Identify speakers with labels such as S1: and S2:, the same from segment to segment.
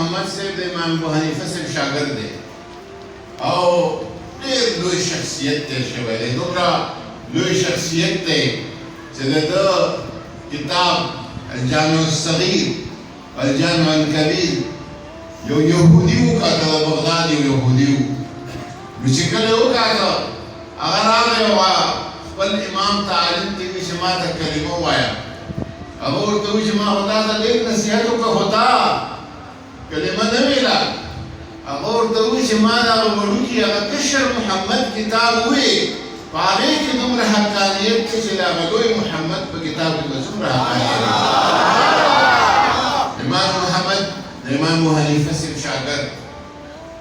S1: محمد صاحب د امام ابو حنیفه صاحب شاګرد دی او ډېر لوی شخصیت تېر شوی دی دومره لوی شخصیت دی چې د ده کتاب الجامع الصغیر والجامع الکبیر یو یهودي وکاته د بغداد یو یهودي و نو چې کله یې وکاته هغه راغی او خپل امام ته عالم ته وایي چې ما ته کلمه ووایه هغه ورته وایي چې ما خو تا ته ډېر نصیحت وکړه خو تا کلمه نه ویله هغه ورته وایي چې ما د هغه وړوکي هغه کشر محمد کتاب ووایي په هغې کې دومره حقانیت دی چې د هغه لوی محمد په کتاب کې به څومره حقانیت امام محمد د امام ابو حنیفه صاحب شاګرد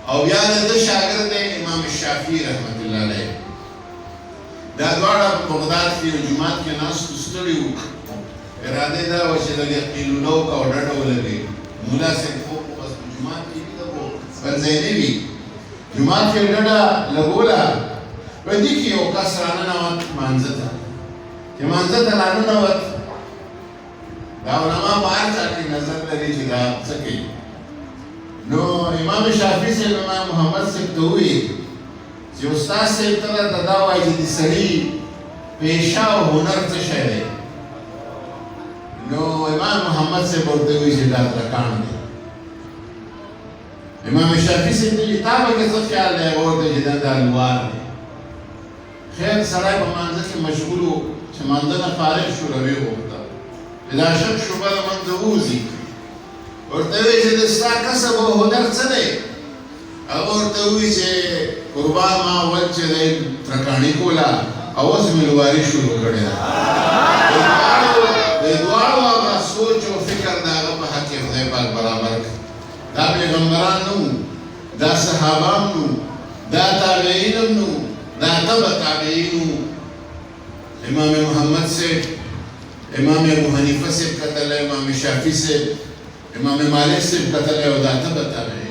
S1: او بیا د ده شاګرد دی امام شافعي رحمت الله علیه دا دواړه په بغداد کې یو جومات کې ناست ستړي وو اراده یې دا وه چې لږ قیلوله وکړه او ډډه ولګوي ملا صاحب خو بس په جومات کې وي ده خو بنځی نه وي جومات کې ډډه لګوله په دې کې یو کس راننوت مانځه ته چې مانځه ته راننوت دا علما په هر چا کې نظر لري چې دا څه کوي نو امام شافعي صاحب امام محمد صاحب ته وویل چې استاد صاحب ته راته دا وایي چې د سړي پیشه او هنر څه شی دی نو امام محمد صاحب ورته وایي چې دا ترکاڼ دی امام شافعي صاحب ته وایي تا به کې څه خیال دی هغه ورته چې دا الوار دی خیر سړی په مانځه کې مشغول و چې مانځه نه فارغ شو روی وغوښته دا شک شبه له منځه ووځي ورته وایي چې د ستا کسب او هنر څه دی هغه ورته وایي چې قربان ما اول چې دی ترکاڼي کوله او اوس مې لواري شروع کړې ده د دواړو هغه سوچ او فکر د هغه په حق کې خدای پاک برابر کړي دا پیغمبران نه وو دا صحابه هم نه وو دا تابعین هم نه وو دا تبع تابعین وو امام محمد صاحب امام ابو حنیفه صاحب کتل امام شافعي صاحب امام مالک صاحب کتل او دا تبع تابعین